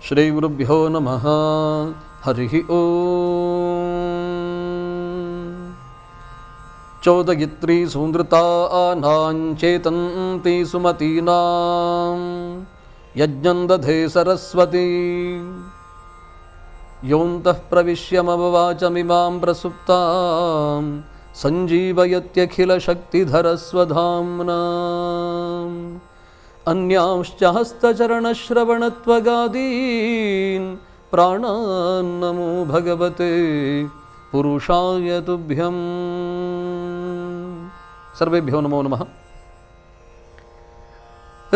ಶ್ರೀ ಗುರುಭ್ಯೋ ನಮಃ. ಹರಿ ಓಂ. ಚೋದಯಿತ್ರಿ ಸೂನೃತಾನಾಂಚೇತಂತಿ ಸುಮತೀನಾಂ ಯಜ್ಞಂ ದಧೇ ಸರಸ್ವತಿ ಯೋಂತಃ ಪ್ರವಿಶ್ಯಮವವಾಚಮಿಮಾಂ ಪ್ರಸುಪ್ತಾಂ ಸಂಜೀವಯತ್ಯಖಿಲಶಕ್ತಿಧರಸ್ವಧಾಮ್ನಾ ಅನ್ಯಾಂಶ್ಚ ಹಸ್ತಚರಣಶ್ರವಣತ್ವಗಾದೀನ್ ಪ್ರಾಣಾನ್ ನಮೋ ಭಗವತೆ ಪುರುಷಾಯ ತುಭ್ಯಂ. ಸರ್ವೇಭ್ಯೋ ನಮೋ ನಮಃ.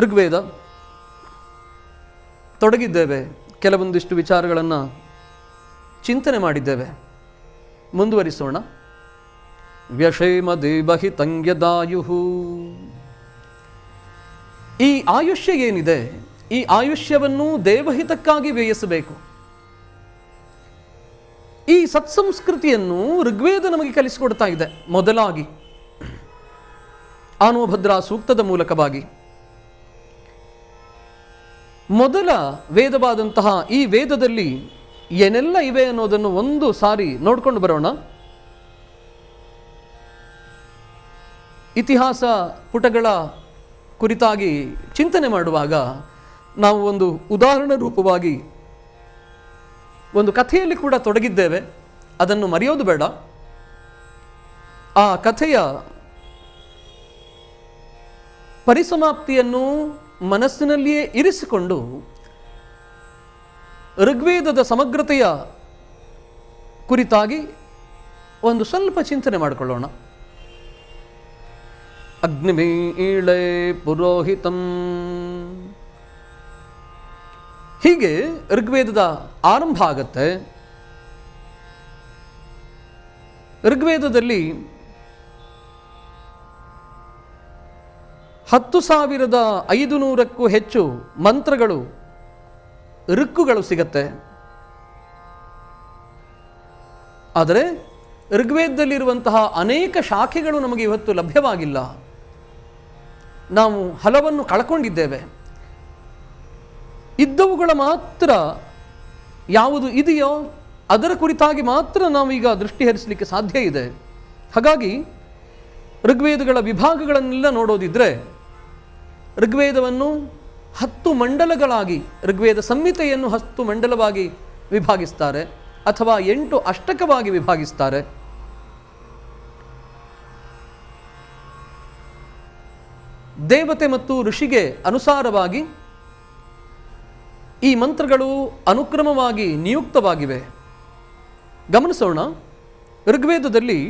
ಋಗ್ವೇದ ತೊಡಗಿದ್ದೇವೆ, ಕೆಲವೊಂದಿಷ್ಟು ವಿಚಾರಗಳನ್ನು ಚಿಂತನೆ ಮಾಡಿದ್ದೇವೆ. ಮುಂದುವರಿಸೋಣ. ವ್ಯಷೇಮ ದೇವಹಿ ತಂಗ್ಯದಾಯುಹು. ಈ ಆಯುಷ್ಯ ಏನಿದೆ, ಈ ಆಯುಷ್ಯವನ್ನು ದೇವಹಿತಕ್ಕಾಗಿ ವ್ಯಯಿಸಬೇಕು. ಈ ಸತ್ಸಂಸ್ಕೃತಿಯನ್ನು ಋಗ್ವೇದ ನಮಗೆ ಕಲಿಸಿಕೊಡ್ತಾ ಇದೆ. ಮೊದಲಾಗಿ ಆನೋಭದ್ರಾ ಸೂಕ್ತದ ಮೂಲಕವಾಗಿ ಮೊದಲ ವೇದವಾದಂತಹ ಈ ವೇದದಲ್ಲಿ ಏನೆಲ್ಲ ಇವೆ ಅನ್ನೋದನ್ನು ಒಂದು ಸಾರಿ ನೋಡ್ಕೊಂಡು ಬರೋಣ. ಇತಿಹಾಸ ಪುಟಗಳ ಕುರಿತಾಗಿ ಚಿಂತನೆ ಮಾಡುವಾಗ ನಾವು ಒಂದು ಉದಾಹರಣೆ ರೂಪವಾಗಿ ಒಂದು ಕಥೆಯಲ್ಲಿ ಕೂಡ ತೊಡಗಿದ್ದೇವೆ, ಅದನ್ನು ಮರೆಯೋದು ಬೇಡ. ಆ ಕಥೆಯ ಪರಿಸಮಾಪ್ತಿಯನ್ನು ಮನಸ್ಸಿನಲ್ಲಿಯೇ ಇರಿಸಿಕೊಂಡು ಋಗ್ವೇದದ ಸಮಗ್ರತೆಯ ಕುರಿತಾಗಿ ಒಂದು ಸ್ವಲ್ಪ ಚಿಂತನೆ ಮಾಡಿಕೊಳ್ಳೋಣ. ಅಗ್ನಿಮೀಳೆ ಪುರೋಹಿತಂ. ಹೀಗೆ ಋಗ್ವೇದದ ಆರಂಭ ಆಗತ್ತೆ. ಋಗ್ವೇದದಲ್ಲಿ 10,500ಕ್ಕೂ ಹೆಚ್ಚು ಮಂತ್ರಗಳು, ಋಕ್ಕುಗಳು ಸಿಗತ್ತೆ. ಆದರೆ ಋಗ್ವೇದದಲ್ಲಿರುವಂತಹ ಅನೇಕ ಶಾಖೆಗಳು ನಮಗೆ ಇವತ್ತು ಲಭ್ಯವಾಗಿಲ್ಲ. ನಾವು ಹಲವನ್ನು ಕಳ್ಕೊಂಡಿದ್ದೇವೆ. ಇದ್ದವುಗಳ ಮಾತ್ರ ಯಾವುದು ಇದೆಯೋ ಅದರ ಕುರಿತಾಗಿ ಮಾತ್ರ ನಾವೀಗ ದೃಷ್ಟಿ ಹರಿಸಲಿಕ್ಕೆ ಸಾಧ್ಯ ಇದೆ. ಹಾಗಾಗಿ ಋಗ್ವೇದಗಳ ವಿಭಾಗಗಳನ್ನೆಲ್ಲ ನೋಡೋದಿದ್ರೆ ಋಗ್ವೇದವನ್ನು 10 ಮಂಡಲಗಳಾಗಿ, ಋಗ್ವೇದ ಸಂಹಿತೆಯನ್ನು 10 ಮಂಡಲವಾಗಿ ವಿಭಾಗಿಸ್ತಾರೆ, ಅಥವಾ 8 ಅಷ್ಟಕವಾಗಿ ವಿಭಾಗಿಸ್ತಾರೆ. ದೇವತೆ ಮತ್ತು ಋಷಿಗೆ ಅನುಸಾರವಾಗಿ ಈ ಮಂತ್ರಗಳು ಅನುಕ್ರಮವಾಗಿ ನಿಯುಕ್ತವಾಗಿವೆ. ಗಮನಿಸೋಣ. ಋಗ್ವೇದದಲ್ಲಿ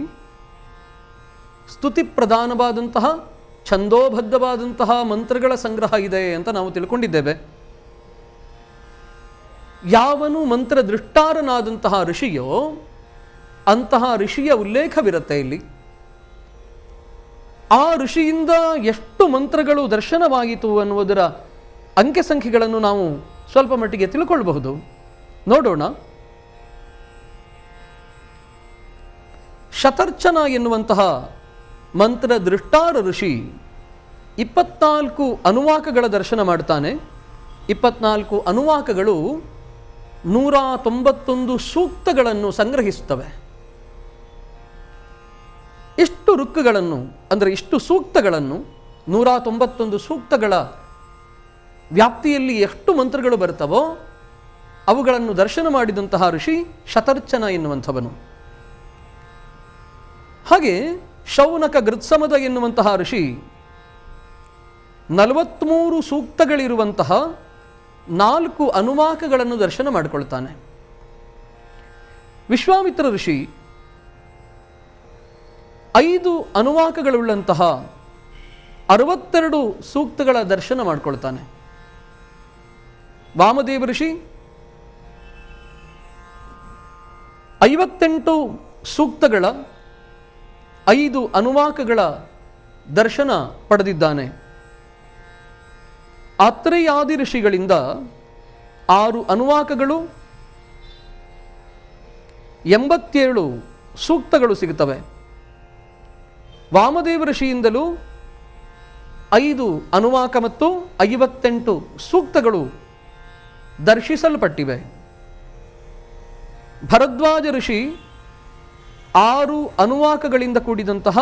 ಸ್ತುತಿ ಪ್ರಧಾನವಾದಂತಹ ಛಂದೋಬದ್ಧವಾದಂತಹ ಮಂತ್ರಗಳ ಸಂಗ್ರಹ ಇದೆ ಅಂತ ನಾವು ತಿಳ್ಕೊಂಡಿದ್ದೇವೆ. ಯಾವನು ಮಂತ್ರ ದೃಷ್ಟಾರನಾದಂತಹ ಋಷಿಯೋ ಅಂತಹ ಋಷಿಯ ಉಲ್ಲೇಖವಿರುತ್ತೆ ಇಲ್ಲಿ. ಆ ಋಷಿಯಿಂದ ಎಷ್ಟು ಮಂತ್ರಗಳು ದರ್ಶನವಾಯಿತು ಅನ್ನುವುದರ ಅಂಕೆ ಸಂಖ್ಯೆಗಳನ್ನು ನಾವು ಸ್ವಲ್ಪ ಮಟ್ಟಿಗೆ ತಿಳ್ಕೊಳ್ಬಹುದು. ನೋಡೋಣ. ಶತರ್ಚನ ಎನ್ನುವಂತಹ ಮಂತ್ರ ದೃಷ್ಟಾರ ಋಷಿ 24 ಅನುವಾಕಗಳ ದರ್ಶನ ಮಾಡ್ತಾನೆ. 24 ಅನುವಾಕಗಳು 191 ಸೂಕ್ತಗಳನ್ನು ಸಂಗ್ರಹಿಸುತ್ತವೆ. ಇಷ್ಟು ಋಕ್ಕುಗಳನ್ನು, ಅಂದರೆ ಇಷ್ಟು ಸೂಕ್ತಗಳನ್ನು, 191 ಸೂಕ್ತಗಳ ವ್ಯಾಪ್ತಿಯಲ್ಲಿ ಎಷ್ಟು ಮಂತ್ರಗಳು ಬರ್ತವೋ ಅವುಗಳನ್ನು ದರ್ಶನ ಮಾಡಿದಂತಹ ಋಷಿ ಶತರ್ಚನ ಎನ್ನುವಂಥವನು. ಹಾಗೆ ಶೌನಕ ಗೃತ್ಸಮದ ಎನ್ನುವಂತಹ ಋಷಿ 43 ಸೂಕ್ತಗಳಿರುವಂತಹ 4 ಅನುವಾಕಗಳನ್ನು ದರ್ಶನ ಮಾಡಿಕೊಳ್ತಾನೆ. ವಿಶ್ವಾಮಿತ್ರ ಋಷಿ 5 ಅನುವಾಕಗಳುಳ್ಳಂತಹ 62 ಸೂಕ್ತಗಳ ದರ್ಶನ ಮಾಡಿಕೊಳ್ತಾನೆ. ವಾಮದೇವ ಋಷಿ 58 ಸೂಕ್ತಗಳ 5 ಅನುವಾಕಗಳ ದರ್ಶನ ಪಡೆದಿದ್ದಾನೆ. ಆತ್ರೇಯಾದಿ ಋಷಿಗಳಿಂದ 6 ಅನುವಾಕಗಳು, 87 ಸೂಕ್ತಗಳು ಸಿಗುತ್ತವೆ. ವಾಮದೇವ ಋಷಿಯಿಂದಲೂ 5 ಅನುವಾಕ ಮತ್ತು 58 ಸೂಕ್ತಗಳು ದರ್ಶಿಸಲ್ಪಟ್ಟಿವೆ. ಭರದ್ವಾಜ ಋಷಿ 6 ಅನುವಾಕಗಳಿಂದ ಕೂಡಿದಂತಹ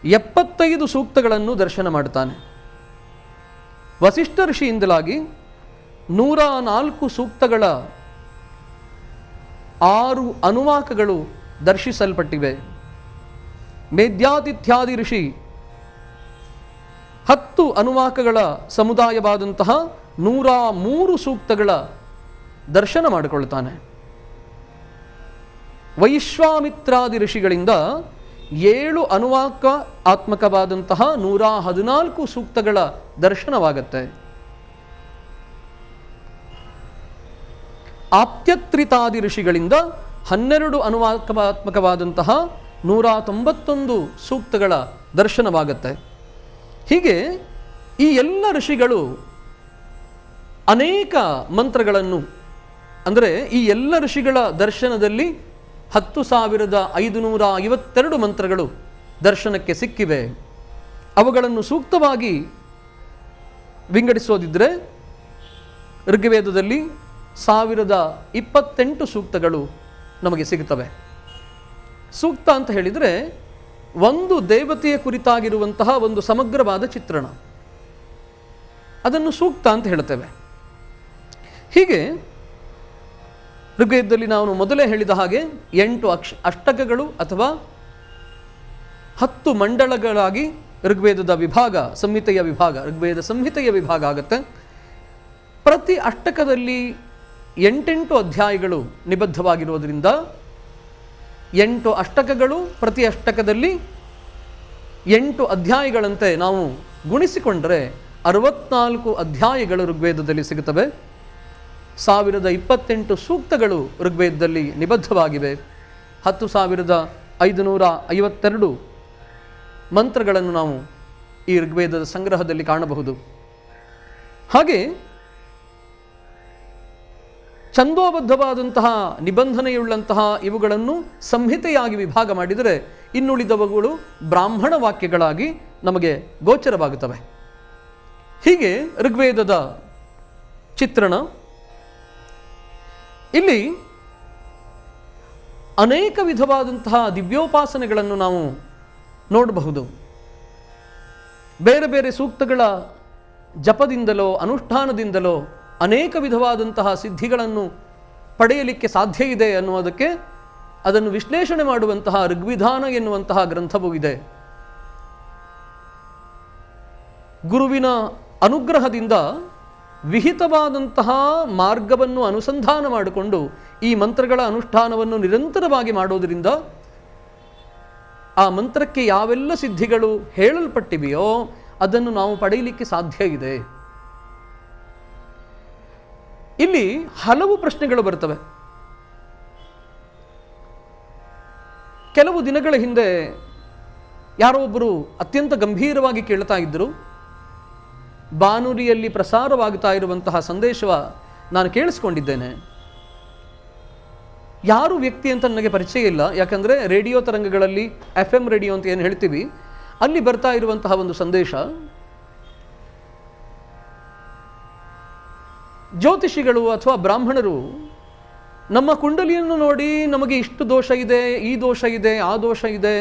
75 ಸೂಕ್ತಗಳನ್ನು ದರ್ಶನ ಮಾಡುತ್ತಾನೆ. ವಸಿಷ್ಠ ಋಷಿಯಿಂದಲಾಗಿ 104 ಸೂಕ್ತಗಳ 6 ಅನುವಾಕಗಳು ದರ್ಶಿಸಲ್ಪಟ್ಟಿವೆ. ಮೇಧ್ಯಾತಿಥ್ಯಾದಿ ಋಷಿ 10 ಅನುವಾಕಗಳ ಸಮುದಾಯವಾದಂತಹ 103 ಸೂಕ್ತಗಳ ದರ್ಶನ ಮಾಡಿಕೊಳ್ಳುತ್ತಾನೆ. ವೈಶ್ವಾಮಿತ್ರಾದಿ ಋಷಿಗಳಿಂದ 7 ಅನುವಾಕ ಆತ್ಮಕವಾದಂತಹ 114 ಸೂಕ್ತಗಳ ದರ್ಶನವಾಗತ್ತೆ. ಆಪ್ತ್ಯತ್ರಿತಾದಿ ಋಷಿಗಳಿಂದ 12 ಅನುವಾಕಾತ್ಮಕವಾದಂತಹ 191 ಸೂಕ್ತಗಳ ದರ್ಶನವಾಗತ್ತೆ. ಹೀಗೆ ಈ ಎಲ್ಲ ಋಷಿಗಳು ಅನೇಕ ಮಂತ್ರಗಳನ್ನು, ಅಂದರೆ ಈ ಎಲ್ಲ ಋಷಿಗಳ ದರ್ಶನದಲ್ಲಿ 10,552 ಮಂತ್ರಗಳು ದರ್ಶನಕ್ಕೆ ಸಿಕ್ಕಿವೆ. ಅವುಗಳನ್ನು ಸೂಕ್ತವಾಗಿ ವಿಂಗಡಿಸೋದಿದ್ದರೆ ಋಗ್ವೇದದಲ್ಲಿ 1028 ಸೂಕ್ತಗಳು ನಮಗೆ ಸಿಗುತ್ತವೆ. ಸೂಕ್ತ ಅಂತ ಹೇಳಿದರೆ ಒಂದು ದೇವತೆಯ ಕುರಿತಾಗಿರುವಂತಹ ಒಂದು ಸಮಗ್ರವಾದ ಚಿತ್ರಣ, ಅದನ್ನು ಸೂಕ್ತ ಅಂತ ಹೇಳ್ತೇವೆ. ಹೀಗೆ ಋಗ್ವೇದದಲ್ಲಿ ನಾವು ಮೊದಲೇ ಹೇಳಿದ ಹಾಗೆ 8 ಅಷ್ಟಕಗಳು ಅಥವಾ 10 ಮಂಡಳಗಳಾಗಿ ಋಗ್ವೇದದ ವಿಭಾಗ, ಸಂಹಿತೆಯ ವಿಭಾಗ, ಋಗ್ವೇದ ಸಂಹಿತೆಯ ವಿಭಾಗ ಆಗುತ್ತೆ. ಪ್ರತಿ ಅಷ್ಟಕದಲ್ಲಿ 8 ಅಧ್ಯಾಯಗಳು ನಿಬದ್ಧವಾಗಿರುವುದರಿಂದ 8 ಅಷ್ಟಕಗಳು, ಪ್ರತಿ ಅಷ್ಟಕದಲ್ಲಿ 8 ಅಧ್ಯಾಯಗಳಂತೆ ನಾವು ಗುಣಿಸಿಕೊಂಡರೆ 64 ಅಧ್ಯಾಯಗಳು ಋಗ್ವೇದದಲ್ಲಿ ಸಿಗುತ್ತವೆ. 1028 ಸೂಕ್ತಗಳು ಋಗ್ವೇದದಲ್ಲಿ ನಿಬದ್ಧವಾಗಿವೆ. 10,552 ಮಂತ್ರಗಳನ್ನು ನಾವು ಈ ಋಗ್ವೇದದ ಸಂಗ್ರಹದಲ್ಲಿ ಕಾಣಬಹುದು. ಹಾಗೆ ಛಂದೋಬದ್ಧವಾದಂತಹ ನಿಬಂಧನೆಯುಳ್ಳಂತಹ ಇವುಗಳನ್ನು ಸಂಹಿತೆಯಾಗಿ ವಿಭಾಗ ಮಾಡಿದರೆ ಇನ್ನುಳಿದವುಗಳು ಬ್ರಾಹ್ಮಣ ವಾಕ್ಯಗಳಾಗಿ ನಮಗೆ ಗೋಚರವಾಗುತ್ತವೆ. ಹೀಗೆ ಋಗ್ವೇದದ ಚಿತ್ರಣ. ಇಲ್ಲಿ ಅನೇಕ ವಿಧವಾದಂತಹ ದಿವ್ಯೋಪಾಸನೆಗಳನ್ನು ನಾವು ನೋಡಬಹುದು. ಬೇರೆ ಬೇರೆ ಸೂಕ್ತಗಳ ಜಪದಿಂದಲೋ ಅನುಷ್ಠಾನದಿಂದಲೋ ಅನೇಕ ವಿಧವಾದಂತಹ ಸಿದ್ಧಿಗಳನ್ನು ಪಡೆಯಲಿಕ್ಕೆ ಸಾಧ್ಯ ಇದೆ ಅನ್ನುವುದಕ್ಕೆ ಅದನ್ನು ವಿಶ್ಲೇಷಣೆ ಮಾಡುವಂತಹ ಋಗ್ವಿಧಾನ ಎನ್ನುವಂತಹ ಗ್ರಂಥವೂ ಇದೆ. ಗುರುವಿನ ಅನುಗ್ರಹದಿಂದ ವಿಹಿತವಾದಂತಹ ಮಾರ್ಗವನ್ನು ಅನುಸಂಧಾನ ಮಾಡಿಕೊಂಡು ಈ ಮಂತ್ರಗಳ ಅನುಷ್ಠಾನವನ್ನು ನಿರಂತರವಾಗಿ ಮಾಡೋದರಿಂದ ಆ ಮಂತ್ರಕ್ಕೆ ಯಾವೆಲ್ಲ ಸಿದ್ಧಿಗಳು ಹೇಳಲ್ಪಟ್ಟಿವೆಯೋ ಅದನ್ನು ನಾವು ಪಡೆಯಲಿಕ್ಕೆ ಸಾಧ್ಯ ಇದೆ. ಇಲ್ಲಿ ಹಲವು ಪ್ರಶ್ನೆಗಳು ಬರ್ತವೆ. ಕೆಲವು ದಿನಗಳ ಹಿಂದೆ ಯಾರೋ ಒಬ್ಬರು ಅತ್ಯಂತ ಗಂಭೀರವಾಗಿ ಕೇಳ್ತಾ ಇದ್ದರು. ಬಾನುಲಿಯಲ್ಲಿ ಪ್ರಸಾರವಾಗ್ತಾ ಇರುವಂತಹ ಸಂದೇಶ ನಾನು ಕೇಳಿಸ್ಕೊಂಡಿದ್ದೇನೆ. ಯಾರು ವ್ಯಕ್ತಿ ಅಂತ ನನಗೆ ಪರಿಚಯ ಇಲ್ಲ, ಯಾಕಂದರೆ ರೇಡಿಯೋ ತರಂಗಗಳಲ್ಲಿ FM ರೇಡಿಯೋ ಅಂತ ಏನು ಹೇಳ್ತೀವಿ ಅಲ್ಲಿ ಬರ್ತಾ ಇರುವಂತಹ ಒಂದು ಸಂದೇಶ, ಜ್ಯೋತಿಷಿಗಳು ಅಥವಾ ಬ್ರಾಹ್ಮಣರು ನಮ್ಮ ಕುಂಡಲಿಯನ್ನು ನೋಡಿ ನಮಗೆ ಇಷ್ಟು ದೋಷ ಇದೆ, ಈ ದೋಷ ಇದೆ, ಆ ದೋಷ ಇದೆ,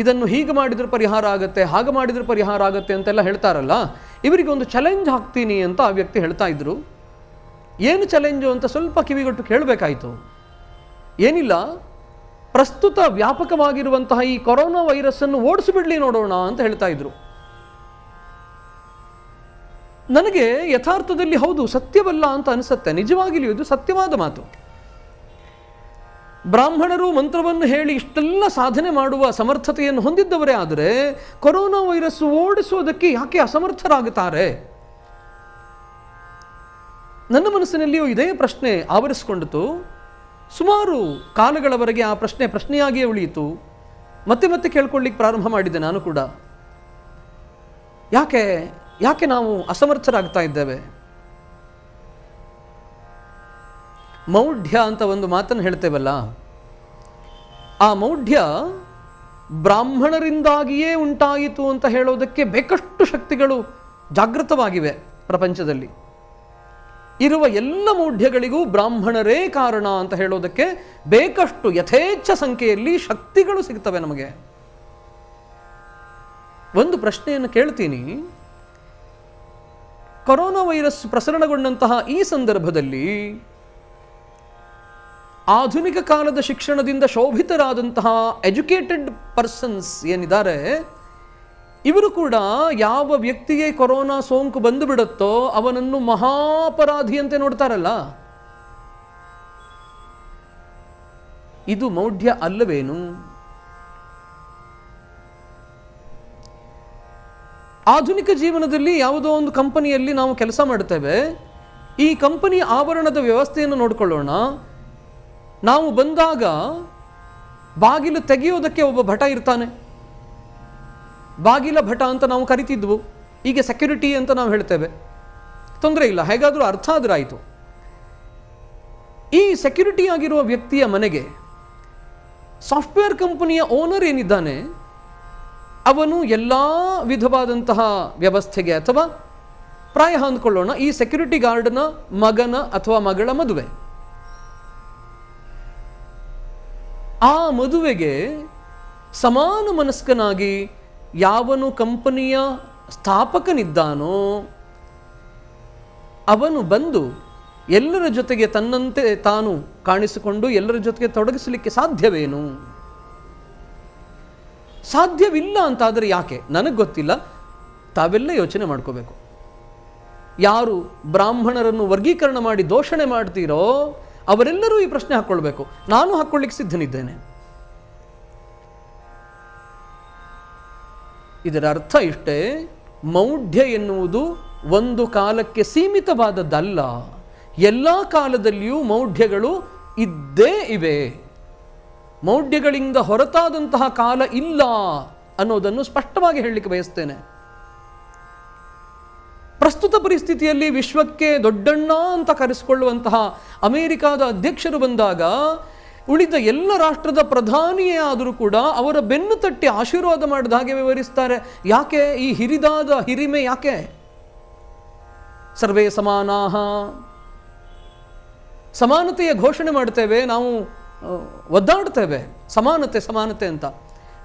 ಇದನ್ನು ಹೀಗೆ ಮಾಡಿದ್ರೆ ಪರಿಹಾರ ಆಗುತ್ತೆ, ಹಾಗೆ ಮಾಡಿದ್ರೆ ಪರಿಹಾರ ಆಗುತ್ತೆ ಅಂತೆಲ್ಲ ಹೇಳ್ತಾರಲ್ಲ, ಇವರಿಗೆ ಒಂದು ಚಾಲೆಂಜ್ ಹಾಕ್ತೀನಿ ಅಂತ ಆ ವ್ಯಕ್ತಿ ಹೇಳ್ತಾ ಇದ್ರು. ಏನು ಚಾಲೆಂಜು ಅಂತ ಸ್ವಲ್ಪ ಕಿವಿಗೊಟ್ಟು ಕೇಳಬೇಕಾಯಿತು. ಏನಿಲ್ಲ, ಪ್ರಸ್ತುತ ವ್ಯಾಪಕವಾಗಿರುವಂತಹ ಈ ಕೊರೋನಾ ವೈರಸ್ಸನ್ನು ಓಡಿಸಿಬಿಡ್ಲಿ ನೋಡೋಣ ಅಂತ ಹೇಳ್ತಾ ಇದ್ರು. ನನಗೆ ಯಥಾರ್ಥದಲ್ಲಿ ಹೌದು, ಸತ್ಯವಲ್ಲ ಅಂತ ಅನಿಸುತ್ತೆ. ನಿಜವಾಗಿಯೂ ಇದು ಸತ್ಯವಾದ ಮಾತು. ಬ್ರಾಹ್ಮಣರು ಮಂತ್ರವನ್ನು ಹೇಳಿ ಇಷ್ಟೆಲ್ಲ ಸಾಧನೆ ಮಾಡುವ ಸಮರ್ಥತೆಯನ್ನು ಹೊಂದಿದ್ದವರೇ ಆದರೆ ಕೊರೋನಾ ವೈರಸ್ ಓಡಿಸುವುದಕ್ಕೆ ಯಾಕೆ ಅಸಮರ್ಥರಾಗುತ್ತಾರೆ? ನನ್ನ ಮನಸ್ಸಿನಲ್ಲಿಯೂ ಇದೇ ಪ್ರಶ್ನೆ ಆವರಿಸಿಕೊಂಡಿತು. ಸುಮಾರು ಕಾಲಗಳವರೆಗೆ ಆ ಪ್ರಶ್ನೆಯಾಗಿಯೇ ಉಳಿಯಿತು. ಮತ್ತೆ ಮತ್ತೆ ಕೇಳ್ಕೊಳ್ಳಿಕ್ಕೆ ಪ್ರಾರಂಭ ಮಾಡಿದ್ದೆ ನಾನು ಕೂಡ. ಯಾಕೆ ನಾವು ಅಸಮರ್ಥರಾಗ್ತಾ ಇದ್ದೇವೆ? ಮೌಢ್ಯ ಅಂತ ಒಂದು ಮಾತನ್ನು ಹೇಳ್ತೇವಲ್ಲ, ಆ ಮೌಢ್ಯ ಬ್ರಾಹ್ಮಣರಿಂದಾಗಿಯೇ ಉಂಟಾಯಿತು ಅಂತ ಹೇಳೋದಕ್ಕೆ ಬೇಕಷ್ಟು ಶಕ್ತಿಗಳು ಜಾಗೃತವಾಗಿವೆ ಪ್ರಪಂಚದಲ್ಲಿ. ಇರುವ ಎಲ್ಲ ಮೌಢ್ಯಗಳಿಗೂ ಬ್ರಾಹ್ಮಣರೇ ಕಾರಣ ಅಂತ ಹೇಳೋದಕ್ಕೆ ಬೇಕಷ್ಟು ಯಥೇಚ್ಛ ಸಂಖ್ಯೆಯಲ್ಲಿ ಶಕ್ತಿಗಳು ಸಿಗ್ತವೆ ನಮಗೆ. ಒಂದು ಪ್ರಶ್ನೆಯನ್ನು ಕೇಳ್ತೀನಿ. ಕೊರೋನಾ ವೈರಸ್ ಪ್ರಸರಣಗೊಂಡಂತಹ ಈ ಸಂದರ್ಭದಲ್ಲಿ ಆಧುನಿಕ ಕಾಲದ ಶಿಕ್ಷಣದಿಂದ ಶೋಭಿತರಾದಂತಹ ಎಜುಕೇಟೆಡ್ ಪರ್ಸನ್ಸ್ ಏನಿದ್ದಾರೆ, ಇವರು ಕೂಡ ಯಾವ ವ್ಯಕ್ತಿಗೆ ಕೊರೋನಾ ಸೋಂಕು ಬಂದು ಬಿಡುತ್ತೋ ಅವನನ್ನು ಮಹಾಪರಾಧಿಯಂತೆ ನೋಡ್ತಾರಲ್ಲ. ಇದು ಮೌಢ್ಯ ಅಲ್ಲವೇನು? ಆಧುನಿಕ ಜೀವನದಲ್ಲಿ ಯಾವುದೋ ಒಂದು ಕಂಪನಿಯಲ್ಲಿ ನಾವು ಕೆಲಸ ಮಾಡ್ತೇವೆ. ಈ ಕಂಪನಿ ಆವರಣದ ವ್ಯವಸ್ಥೆಯನ್ನು ನೋಡಿಕೊಳ್ಳೋಣ. ನಾವು ಬಂದಾಗ ಬಾಗಿಲು ತೆಗೆಯೋದಕ್ಕೆ ಒಬ್ಬ ಭಟ ಇರ್ತಾನೆ. ಬಾಗಿಲ ಭಟ ಅಂತ ನಾವು ಕರಿತಿದ್ವು, ಈಗ ಸೆಕ್ಯೂರಿಟಿ ಅಂತ ನಾವು ಹೇಳ್ತೇವೆ. ತೊಂದರೆ ಇಲ್ಲ, ಹೇಗಾದರೂ ಅರ್ಥ ಆದ್ರೆ ಆಯಿತು. ಈ ಸೆಕ್ಯೂರಿಟಿ ಆಗಿರುವ ವ್ಯಕ್ತಿಯ ಮನೆಗೆ ಸಾಫ್ಟ್ವೇರ್ ಕಂಪನಿಯ ಓನರ್ ಏನಿದ್ದಾನೆ ಅವನು ಎಲ್ಲ ವಿಧವಾದಂತಹ ವ್ಯವಸ್ಥೆಗೆ, ಅಥವಾ ಪ್ರಾಯ ಅಂದ್ಕೊಳ್ಳೋಣ ಈ ಸೆಕ್ಯೂರಿಟಿ ಗಾರ್ಡ್ನ ಮಗನ ಅಥವಾ ಮಗಳ ಮದುವೆ, ಆ ಮದುವೆಗೆ ಸಮಾನ ಮನಸ್ಕನಾಗಿ ಯಾವನು ಕಂಪನಿಯ ಸ್ಥಾಪಕನಿದ್ದಾನೋ ಅವನು ಬಂದು ಎಲ್ಲರ ಜೊತೆಗೆ ತನ್ನಂತೆ ತಾನು ಕಾಣಿಸಿಕೊಂಡು ಎಲ್ಲರ ಜೊತೆಗೆ ತೊಡಗಿಸಲಿಕ್ಕೆ ಸಾಧ್ಯವೇನು? ಸಾಧ್ಯವಿಲ್ಲ ಅಂತಾದರೆ ಯಾಕೆ? ನನಗೆ ಗೊತ್ತಿಲ್ಲ, ತಾವೆಲ್ಲ ಯೋಚನೆ ಮಾಡ್ಕೋಬೇಕು. ಯಾರು ಬ್ರಾಹ್ಮಣರನ್ನು ವರ್ಗೀಕರಣ ಮಾಡಿ ದೋಷಣೆ ಮಾಡ್ತೀರೋ ಅವರೆಲ್ಲರೂ ಈ ಪ್ರಶ್ನೆ ಹಾಕ್ಕೊಳ್ಬೇಕು. ನಾನು ಹಾಕ್ಕೊಳ್ಳಿಕ್ಕೆ ಸಿದ್ಧನಿದ್ದೇನೆ. ಇದರ ಅರ್ಥ ಇಷ್ಟೇ, ಮೌಢ್ಯ ಎನ್ನುವುದು ಒಂದು ಕಾಲಕ್ಕೆ ಸೀಮಿತವಾದದ್ದಲ್ಲ. ಎಲ್ಲ ಕಾಲದಲ್ಲಿಯೂ ಮೌಢ್ಯಗಳು ಇದ್ದೇ ಇವೆ. ಮೌಢ್ಯಗಳಿಂದ ಹೊರತಾದಂತಹ ಕಾಲ ಇಲ್ಲ ಅನ್ನೋದನ್ನು ಸ್ಪಷ್ಟವಾಗಿ ಹೇಳಲಿಕ್ಕೆ ಬಯಸ್ತೇನೆ. ಪ್ರಸ್ತುತ ಪರಿಸ್ಥಿತಿಯಲ್ಲಿ ವಿಶ್ವಕ್ಕೆ ದೊಡ್ಡಣ್ಣ ಅಂತ ಕರೆಸಿಕೊಳ್ಳುವಂತಹ ಅಮೆರಿಕಾದ ಅಧ್ಯಕ್ಷರು ಬಂದಾಗ ಉಳಿದ ಎಲ್ಲ ರಾಷ್ಟ್ರದ ಪ್ರಧಾನಿಯೇ ಆದರೂ ಕೂಡ ಅವರ ಬೆನ್ನು ತಟ್ಟಿ ಆಶೀರ್ವಾದ ಮಾಡಿದ ಹಾಗೆ ವಿವರಿಸ್ತಾರೆ. ಯಾಕೆ ಈ ಹಿರಿದಾದ ಹಿರಿಮೆ? ಯಾಕೆ? ಸರ್ವೇ ಸಮಾನಾಹ, ಸಮಾನತೆಯ ಘೋಷಣೆ ಮಾಡ್ತೇವೆ, ನಾವು ಒದ್ದಾಡ್ತೇವೆ ಸಮಾನತೆ ಸಮಾನತೆ ಅಂತ.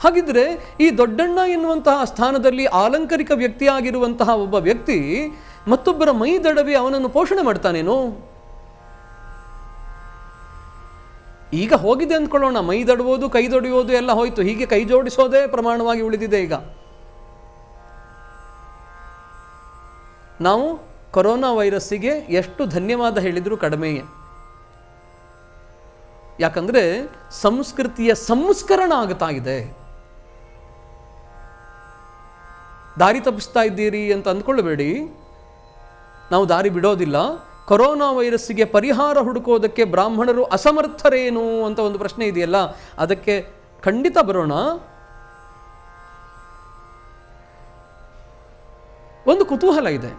ಹಾಗಿದ್ರೆ ಈ ದೊಡ್ಡಣ್ಣ ಎನ್ನುವಂತಹ ಸ್ಥಾನದಲ್ಲಿ ಆಲಂಕಾರಿಕ ವ್ಯಕ್ತಿಯಾಗಿರುವಂತಹ ಒಬ್ಬ ವ್ಯಕ್ತಿ ಮತ್ತೊಬ್ಬರ ಮೈ ದಡವಿ ಅವನನ್ನು ಪೋಷಣೆ ಮಾಡ್ತಾನೇನು? ಈಗ ಹೋಗಿದೆ ಅಂದ್ಕೊಳ್ಳೋಣ, ಮೈ ದಡುವುದು ಕೈ ದೊಡೆಯುವುದು ಎಲ್ಲ ಹೋಯ್ತು, ಹೀಗೆ ಕೈ ಜೋಡಿಸೋದೇ ಪ್ರಮಾಣವಾಗಿ ಉಳಿದಿದೆ. ಈಗ ನಾವು ಕೊರೋನಾ ವೈರಸ್ಸಿಗೆ ಎಷ್ಟು ಧನ್ಯವಾದ ಹೇಳಿದರೂ ಕಡಿಮೆಯೇ. ಯಾಕಂದ್ರೆ ಸಂಸ್ಕೃತಿಯ ಸಂಸ್ಕರಣ ಆಗ್ತಾ ಇದೆ. ದಾರಿ ತಪ್ಪಿಸ್ತಾ ಇದ್ದೀರಿ ಅಂತ ಅಂದ್ಕೊಳ್ಳಬೇಡಿ, ನಾವು ದಾರಿ ಬಿಡೋದಿಲ್ಲ. ಕೊರೋನಾ ವೈರಸ್ಸಿಗೆ ಪರಿಹಾರ ಹುಡುಕೋದಕ್ಕೆ ಬ್ರಾಹ್ಮಣರು ಅಸಮರ್ಥರೇನು ಅಂತ ಒಂದು ಪ್ರಶ್ನೆ ಇದೆಯಲ್ಲ, ಅದಕ್ಕೆ ಖಂಡಿತ ಬರೋಣ. ಒಂದು ಕುತೂಹಲ ಇದೆ.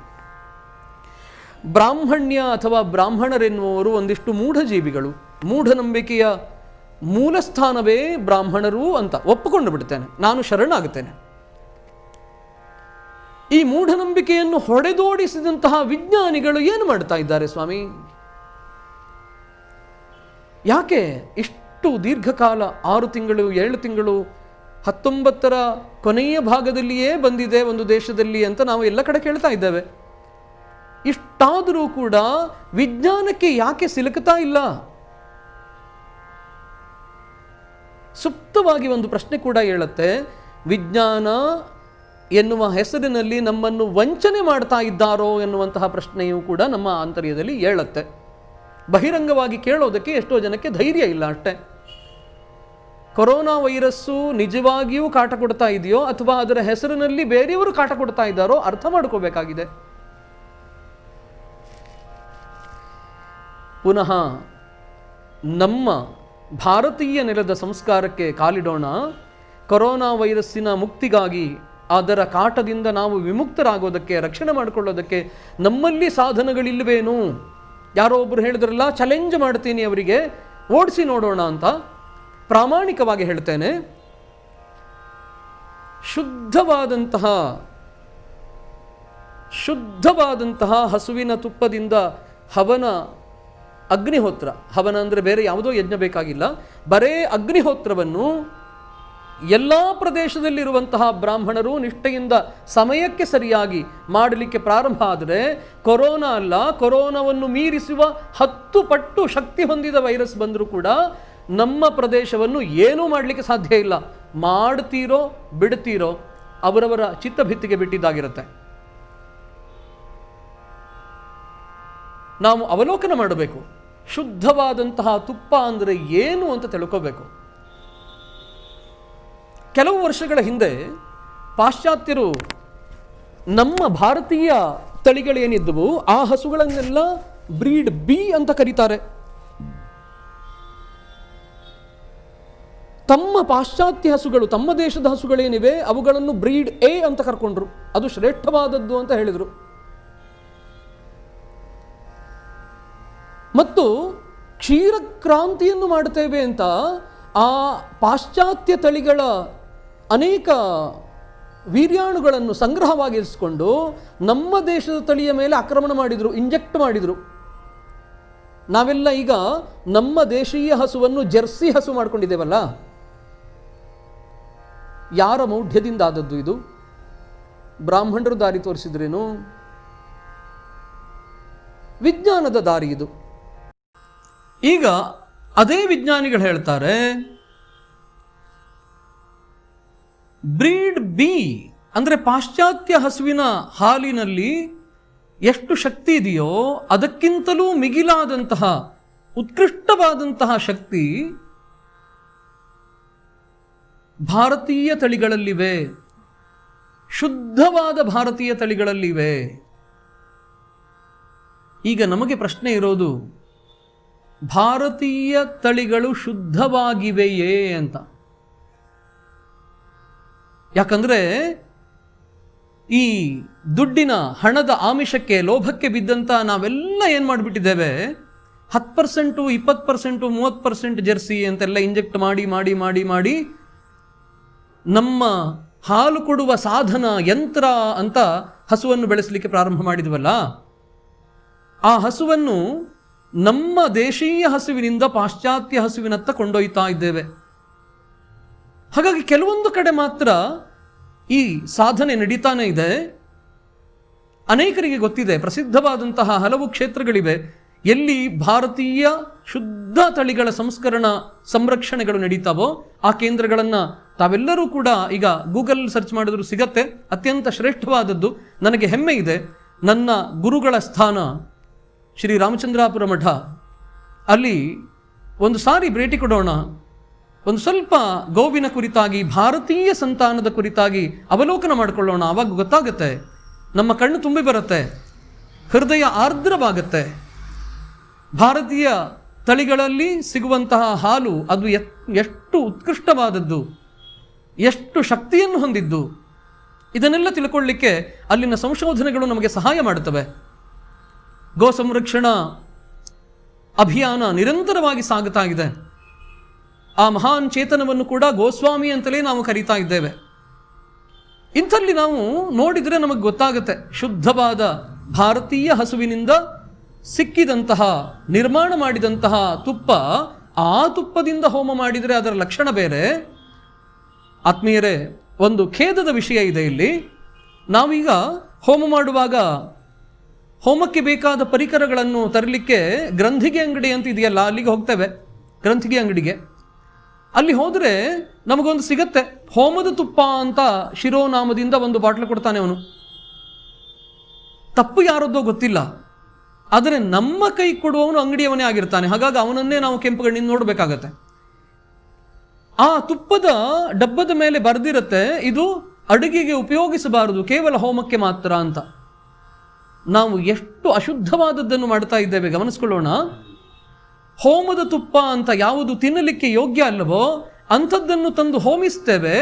ಬ್ರಾಹ್ಮಣ್ಯ ಅಥವಾ ಬ್ರಾಹ್ಮಣರೆನ್ನುವರು ಒಂದಿಷ್ಟು ಮೂಢಜೀವಿಗಳು, ಮೂಢನಂಬಿಕೆಯ ಮೂಲಸ್ಥಾನವೇ ಬ್ರಾಹ್ಮಣರು ಅಂತ ಒಪ್ಪಿಕೊಂಡು ಬಿಡ್ತೇನೆ, ನಾನು ಶರಣಾಗುತ್ತೇನೆ. ಈ ಮೂಢನಂಬಿಕೆಯನ್ನು ಹೊಡೆದೋಡಿಸಿದಂತಹ ವಿಜ್ಞಾನಿಗಳು ಏನು ಮಾಡ್ತಾ ಇದ್ದಾರೆ ಸ್ವಾಮಿ? ಯಾಕೆ ಇಷ್ಟು ದೀರ್ಘಕಾಲ 6 ತಿಂಗಳು 7 ತಿಂಗಳು 19ರ ಕೊನೆಯ ಭಾಗದಲ್ಲಿಯೇ ಬಂದಿದೆ ಒಂದು ದೇಶದಲ್ಲಿ ಅಂತ ನಾವು ಎಲ್ಲ ಕಡೆ ಕೇಳ್ತಾ ಇದ್ದೇವೆ. ಇಷ್ಟಾದರೂ ಕೂಡ ವಿಜ್ಞಾನಕ್ಕೆ ಯಾಕೆ ಸಿಲುಕುತ್ತಾ ಇಲ್ಲ? ಸುಪ್ತವಾಗಿ ಒಂದು ಪ್ರಶ್ನೆ ಕೂಡ ಹೇಳುತ್ತೆ. ವಿಜ್ಞಾನ ಎನ್ನುವ ಹೆಸರಿನಲ್ಲಿ ನಮ್ಮನ್ನು ವಂಚನೆ ಮಾಡ್ತಾ ಇದ್ದಾರೋ ಎನ್ನುವಂತಹ ಪ್ರಶ್ನೆಯೂ ಕೂಡ ನಮ್ಮ ಆಂತರ್ಯದಲ್ಲಿ ಹೇಳುತ್ತೆ. ಬಹಿರಂಗವಾಗಿ ಕೇಳೋದಕ್ಕೆ ಎಷ್ಟೋ ಜನಕ್ಕೆ ಧೈರ್ಯ ಇಲ್ಲ ಅಷ್ಟೇ. ಕೊರೋನಾ ವೈರಸ್ಸು ನಿಜವಾಗಿಯೂ ಕಾಟ ಕೊಡ್ತಾ ಇದೆಯೋ ಅಥವಾ ಅದರ ಹೆಸರಿನಲ್ಲಿ ಬೇರೆಯವರು ಕಾಟ ಕೊಡ್ತಾ ಇದ್ದಾರೋ ಅರ್ಥ ಮಾಡ್ಕೋಬೇಕಾಗಿದೆ. ಪುನಃ ನಮ್ಮ ಭಾರತೀಯ ನೆಲದ ಸಂಸ್ಕಾರಕ್ಕೆ ಕಾಲಿಡೋಣ. ಕೊರೋನಾ ವೈರಸ್ಸಿನ ಮುಕ್ತಿಗಾಗಿ, ಅದರ ಕಾಟದಿಂದ ನಾವು ವಿಮುಕ್ತರಾಗೋದಕ್ಕೆ, ರಕ್ಷಣೆ ಮಾಡಿಕೊಳ್ಳೋದಕ್ಕೆ ನಮ್ಮಲ್ಲಿ ಸಾಧನಗಳಿಲ್ವೇನು? ಯಾರೋ ಒಬ್ಬರು ಹೇಳಿದ್ರಲ್ಲ, ಚಾಲೆಂಜ್ ಮಾಡ್ತೀನಿ ಅವರಿಗೆ, ಓಡಿಸಿ ನೋಡೋಣ ಅಂತ. ಪ್ರಾಮಾಣಿಕವಾಗಿ ಹೇಳ್ತೇನೆ, ಶುದ್ಧವಾದಂತಹ ಹಸುವಿನ ತುಪ್ಪದಿಂದ ಹವನ, ಅಗ್ನಿಹೋತ್ರ. ಹವನ ಅಂದರೆ ಬೇರೆ ಯಾವುದೋ ಯಜ್ಞ ಬೇಕಾಗಿಲ್ಲ, ಬರೇ ಅಗ್ನಿಹೋತ್ರವನ್ನು ಎಲ್ಲ ಪ್ರದೇಶದಲ್ಲಿರುವಂತಹ ಬ್ರಾಹ್ಮಣರು ನಿಷ್ಠೆಯಿಂದ ಸಮಯಕ್ಕೆ ಸರಿಯಾಗಿ ಮಾಡಲಿಕ್ಕೆ ಪ್ರಾರಂಭ ಆದರೆ ಕೊರೋನಾ ಅಲ್ಲ, ಕೊರೋನಾವನ್ನು ಮೀರಿಸುವ 10 ಪಟ್ಟು ಶಕ್ತಿ ಹೊಂದಿದ ವೈರಸ್ ಬಂದರೂ ಕೂಡ ನಮ್ಮ ಪ್ರದೇಶವನ್ನು ಏನೂ ಮಾಡಲಿಕ್ಕೆ ಸಾಧ್ಯ ಇಲ್ಲ. ಮಾಡ್ತೀರೋ ಬಿಡ್ತೀರೋ ಅವರವರ ಚಿತ್ತಭಿತ್ತಿಗೆ ಬಿಟ್ಟಿದ್ದಾಗಿರುತ್ತೆ. ನಾವು ಅವಲೋಕನ ಮಾಡಬೇಕು. ಶುದ್ಧವಾದಂತಹ ತುಪ್ಪ ಅಂದರೆ ಏನು ಅಂತ ತಿಳ್ಕೋಬೇಕು. ಕೆಲವು ವರ್ಷಗಳ ಹಿಂದೆ ಪಾಶ್ಚಾತ್ಯರು ನಮ್ಮ ಭಾರತೀಯ ತಳಿಗಳೇನಿದ್ದವು ಆ ಹಸುಗಳನ್ನೆಲ್ಲ ಬ್ರೀಡ್ ಬಿ ಅಂತ ಕರೀತಾರೆ. ತಮ್ಮ ಪಾಶ್ಚಾತ್ಯ ಹಸುಗಳು, ತಮ್ಮ ದೇಶದ ಹಸುಗಳೇನಿವೆ ಅವುಗಳನ್ನು ಬ್ರೀಡ್ ಎ ಅಂತ ಕರ್ಕೊಂಡ್ರು. ಅದು ಶ್ರೇಷ್ಠವಾದದ್ದು ಅಂತ ಹೇಳಿದರು. ಮತ್ತು ಕ್ಷೀರಕ್ರಾಂತಿಯನ್ನು ಮಾಡುತ್ತೇವೆ ಅಂತ ಆ ಪಾಶ್ಚಾತ್ಯ ತಳಿಗಳ ಅನೇಕ ವೀರ್ಯಾಣುಗಳನ್ನು ಸಂಗ್ರಹವಾಗಿರಿಸಿಕೊಂಡು ನಮ್ಮ ದೇಶದ ತಳಿಯ ಮೇಲೆ ಆಕ್ರಮಣ ಮಾಡಿದರು, ಇಂಜೆಕ್ಟ್ ಮಾಡಿದರು. ನಾವೆಲ್ಲ ಈಗ ನಮ್ಮ ದೇಶೀಯ ಹಸುವನ್ನು ಜೆರ್ಸಿ ಹಸು ಮಾಡಿಕೊಂಡಿದ್ದೇವಲ್ಲ. ಯಾರ ಮೌಢ್ಯದಿಂದ ಆದದ್ದು ಇದು? ಬ್ರಾಹ್ಮಣರು ದಾರಿ ತೋರಿಸಿದ್ರೇನು? ವಿಜ್ಞಾನದ ದಾರಿ ಇದು. ಈಗ ಅದೇ ವಿಜ್ಞಾನಿಗಳು ಹೇಳ್ತಾರೆ, ಬ್ರೀಡ್ ಬಿ ಅಂದರೆ ಪಾಶ್ಚಾತ್ಯ ಹಸುವಿನ ಹಾಲಿನಲ್ಲಿ ಎಷ್ಟು ಶಕ್ತಿ ಇದೆಯೋ ಅದಕ್ಕಿಂತಲೂ ಮಿಗಿಲಾದಂತಹ ಉತ್ಕೃಷ್ಟವಾದಂತಹ ಶಕ್ತಿ ಭಾರತೀಯ ತಳಿಗಳಲ್ಲಿವೆ, ಶುದ್ಧವಾದ ಭಾರತೀಯ ತಳಿಗಳಲ್ಲಿವೆ. ಈಗ ನಮಗೆ ಪ್ರಶ್ನೆ ಇರೋದು, ಭಾರತೀಯ ತಳಿಗಳು ಶುದ್ಧವಾಗಿವೆಯೇ ಅಂತ. ಯಾಕಂದರೆ ಈ ದುಡ್ಡಿನ ಹಣದ ಆಮಿಷಕ್ಕೆ, ಲೋಭಕ್ಕೆ ಬಿದ್ದಂತ ನಾವೆಲ್ಲ ಏನು ಮಾಡಿಬಿಟ್ಟಿದ್ದೇವೆ, 10%, 20%, 30% ಜೆರ್ಸಿ ಅಂತೆಲ್ಲ ಇಂಜೆಕ್ಟ್ ಮಾಡಿ ಮಾಡಿ ಮಾಡಿ ಮಾಡಿ ನಮ್ಮ ಹಾಲು ಕೊಡುವ ಸಾಧನ, ಯಂತ್ರ ಅಂತ ಹಸುವನ್ನು ಬೆಳೆಸಲಿಕ್ಕೆ ಪ್ರಾರಂಭ ಮಾಡಿದ್ವಲ್ಲ. ಆ ಹಸುವನ್ನು ನಮ್ಮ ದೇಶೀಯ ಹಸುವಿನಿಂದ ಪಾಶ್ಚಾತ್ಯ ಹಸುವಿನತ್ತ ಕೊಂಡೊಯ್ತಾ ಇದ್ದೇವೆ. ಹಾಗಾಗಿ ಕೆಲವೊಂದು ಕಡೆ ಮಾತ್ರ ಈ ಸಾಧನೆ ನಡೀತಾನೆ ಇದೆ. ಅನೇಕರಿಗೆ ಗೊತ್ತಿದೆ, ಪ್ರಸಿದ್ಧವಾದಂತಹ ಹಲವು ಕ್ಷೇತ್ರಗಳಿವೆ ಎಲ್ಲಿ ಭಾರತೀಯ ಶುದ್ಧ ತಳಿಗಳ ಸಂಸ್ಕರಣ ಸಂರಕ್ಷಣೆಗಳು ನಡೀತಾವೋ ಆ ಕೇಂದ್ರಗಳನ್ನು ತಾವೆಲ್ಲರೂ ಕೂಡ ಈಗ ಗೂಗಲ್ ಸರ್ಚ್ ಮಾಡಿದ್ರು ಸಿಗತ್ತೆ. ಅತ್ಯಂತ ಶ್ರೇಷ್ಠವಾದದ್ದು. ನನಗೆ ಹೆಮ್ಮೆ ಇದೆ, ನನ್ನ ಗುರುಗಳ ಸ್ಥಾನ ಶ್ರೀ ರಾಮಚಂದ್ರಾಪುರ ಮಠ. ಅಲ್ಲಿ ಒಂದು ಸಾರಿ ಭೇಟಿ ಕೊಡೋಣ, ಒಂದು ಸ್ವಲ್ಪ ಗೋವಿನ ಕುರಿತಾಗಿ, ಭಾರತೀಯ ಸಂತಾನದ ಕುರಿತಾಗಿ ಅವಲೋಕನ ಮಾಡಿಕೊಳ್ಳೋಣ. ಆವಾಗ ಗೊತ್ತಾಗುತ್ತೆ, ನಮ್ಮ ಕಣ್ಣು ತುಂಬಿ ಬರುತ್ತೆ, ಹೃದಯ ಆರ್ದ್ರವಾಗುತ್ತೆ. ಭಾರತೀಯ ತಳಿಗಳಲ್ಲಿ ಸಿಗುವಂತಹ ಹಾಲು ಅದು ಎಷ್ಟು ಉತ್ಕೃಷ್ಟವಾದದ್ದು, ಎಷ್ಟು ಶಕ್ತಿಯನ್ನು ಹೊಂದಿದ್ದು, ಇದನ್ನೆಲ್ಲ ತಿಳ್ಕೊಳ್ಳಿಕ್ಕೆ ಅಲ್ಲಿನ ಸಂಶೋಧನೆಗಳು ನಮಗೆ ಸಹಾಯ ಮಾಡುತ್ತವೆ. ಗೋ ಸಂರಕ್ಷಣಾ ಅಭಿಯಾನ ನಿರಂತರವಾಗಿ ಸಾಗುತ್ತಾ ಇದೆ. ಆ ಮಹಾನ್ ಚೇತನವನ್ನು ಕೂಡ ಗೋಸ್ವಾಮಿ ಅಂತಲೇ ನಾವು ಕರೀತಾ ಇದ್ದೇವೆ. ಇಂಥಲ್ಲಿ ನಾವು ನೋಡಿದರೆ ನಮಗೆ ಗೊತ್ತಾಗುತ್ತೆ, ಶುದ್ಧವಾದ ಭಾರತೀಯ ಹಸುವಿನಿಂದ ಸಿಕ್ಕಿದಂತಹ, ನಿರ್ಮಾಣ ಮಾಡಿದಂತಹ ತುಪ್ಪ, ಆ ತುಪ್ಪದಿಂದ ಹೋಮ ಮಾಡಿದರೆ ಅದರ ಲಕ್ಷಣ ಬೇರೆ. ಆತ್ಮೀಯರೇ, ಒಂದು ಖೇದದ ವಿಷಯ ಇದೆ ಇಲ್ಲಿ. ನಾವೀಗ ಹೋಮ ಮಾಡುವಾಗ ಹೋಮಕ್ಕೆ ಬೇಕಾದ ಪರಿಕರಗಳನ್ನು ತರಲಿಕ್ಕೆ ಗ್ರಂಥಿಗೆ ಅಂಗಡಿ ಅಂತ ಇದೆಯಲ್ಲ, ಅಲ್ಲಿಗೆ ಹೋಗ್ತೇವೆ. ಗ್ರಂಥಿಗೆ ಅಂಗಡಿಗೆ ಅಲ್ಲಿ ಹೋದರೆ ನಮಗೊಂದು ಸಿಗತ್ತೆ, ಹೋಮದ ತುಪ್ಪ ಅಂತ ಶಿರೋನಾಮದಿಂದ ಒಂದು ಬಾಟ್ಲು ಕೊಡ್ತಾನೆ ಅವನು. ತಪ್ಪು ಯಾರದ್ದೋ ಗೊತ್ತಿಲ್ಲ, ಆದರೆ ನಮ್ಮ ಕೈ ಕೊಡುವವನು ಅಂಗಡಿಯವನೇ ಆಗಿರ್ತಾನೆ. ಹಾಗಾಗಿ ಅವನನ್ನೇ ನಾವು ಕೆಂಪುಗಣ್ಣಿಂದ ನೋಡಬೇಕಾಗತ್ತೆ. ಆ ತುಪ್ಪದ ಡಬ್ಬದ ಮೇಲೆ ಬರೆದಿರುತ್ತೆ, ಇದು ಅಡುಗೆಗೆ ಉಪಯೋಗಿಸಬಾರದು, ಕೇವಲ ಹೋಮಕ್ಕೆ ಮಾತ್ರ ಅಂತ. ನಾವು ಎಷ್ಟು ಅಶುದ್ಧವಾದದ್ದನ್ನು ಮಾಡ್ತಾ ಇದ್ದೇವೆ ಗಮನಿಸ್ಕೊಳ್ಳೋಣ. ಹೋಮದ ತುಪ್ಪ ಅಂತ ಯಾವುದು ತಿನ್ನಲಿಕ್ಕೆ ಯೋಗ್ಯ ಅಲ್ಲವೋ ಅಂಥದ್ದನ್ನು ತಂದು ಹೋಮಿಸ್ತೇವೆ.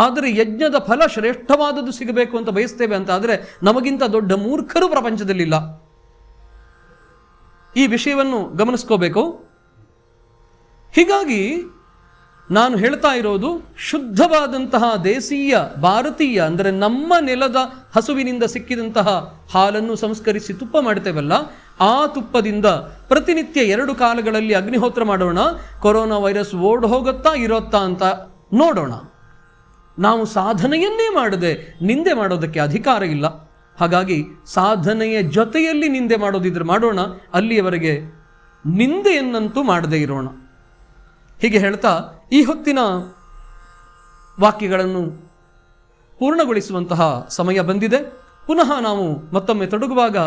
ಆದರೆ ಯಜ್ಞದ ಫಲ ಶ್ರೇಷ್ಠವಾದದ್ದು ಸಿಗಬೇಕು ಅಂತ ಬಯಸ್ತೇವೆ ಅಂತ ಆದರೆ ನಮಗಿಂತ ದೊಡ್ಡ ಮೂರ್ಖರು ಪ್ರಪಂಚದಲ್ಲಿಲ್ಲ. ಈ ವಿಷಯವನ್ನು ಗಮನಿಸ್ಕೋಬೇಕು. ಹೀಗಾಗಿ ನಾನು ಹೇಳ್ತಾ ಇರೋದು, ಶುದ್ಧವಾದಂತಹ ದೇಶೀಯ ಭಾರತೀಯ ಅಂದರೆ ನಮ್ಮ ನೆಲದ ಹಸುವಿನಿಂದ ಸಿಕ್ಕಿದಂತಹ ಹಾಲನ್ನು ಸಂಸ್ಕರಿಸಿ ತುಪ್ಪ ಮಾಡ್ತೇವಲ್ಲ, ಆ ತುಪ್ಪದಿಂದ ಪ್ರತಿನಿತ್ಯ 2 ಕಾಲಗಳಲ್ಲಿ ಅಗ್ನಿಹೋತ್ರ ಮಾಡೋಣ. ಕೊರೋನಾ ವೈರಸ್ ಓಡ್ ಹೋಗುತ್ತಾ ಇರುತ್ತಾ ಅಂತ ನೋಡೋಣ. ನಾವು ಸಾಧನೆಯನ್ನೇ ಮಾಡದೆ ನಿಂದೆ ಮಾಡೋದಕ್ಕೆ ಅಧಿಕಾರ ಇಲ್ಲ. ಹಾಗಾಗಿ ಸಾಧನೆಯ ಜೊತೆಯಲ್ಲಿ ನಿಂದೆ ಮಾಡೋದಿದ್ರೆ ಮಾಡೋಣ, ಅಲ್ಲಿಯವರೆಗೆ ನಿಂದೆಯನ್ನಂತೂ ಮಾಡದೇ ಇರೋಣ. ಹೀಗೆ ಹೇಳ್ತಾ ಈ ಹೊತ್ತಿನ ವಾಕ್ಯಗಳನ್ನು ಪೂರ್ಣಗೊಳಿಸುವಂತಹ ಸಮಯ ಬಂದಿದೆ. ಪುನಃ ನಾವು ಮತ್ತೊಮ್ಮೆ ತೊಡಗುವಾಗ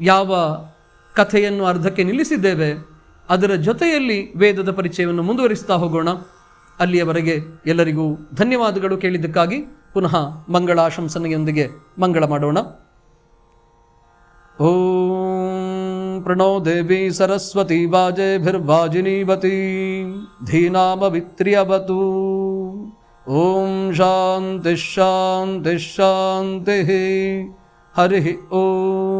ಯಾವ ಕಥೆಯನ್ನು ಅರ್ಧಕ್ಕೆ ನಿಲ್ಲಿಸಿದ್ದೇವೆ ಅದರ ಜೊತೆಯಲ್ಲಿ ವೇದದ ಪರಿಚಯವನ್ನು ಮುಂದುವರಿಸ್ತಾ ಹೋಗೋಣ. ಅಲ್ಲಿಯವರೆಗೆ ಎಲ್ಲರಿಗೂ ಧನ್ಯವಾದಗಳು ಕೇಳಿದ್ದಕ್ಕಾಗಿ. ಪುನಃ ಮಂಗಳಾಶಂಸನೆಯೊಂದಿಗೆ ಮಂಗಳ ಮಾಡೋಣ. ಓಂ ಪ್ರಣೋ ದೇವಿ ಸರಸ್ವತಿ ವಾಜೇಭಿರ್ವಾಜಿನೀವತಿ ಧೀನಾಮವಿತ್ರ್ಯವತು. ಓಂ ಶಾಂತಿ ಶಾಂತಿ ಶಾಂತಿ. ಹರಿ ಓಂ.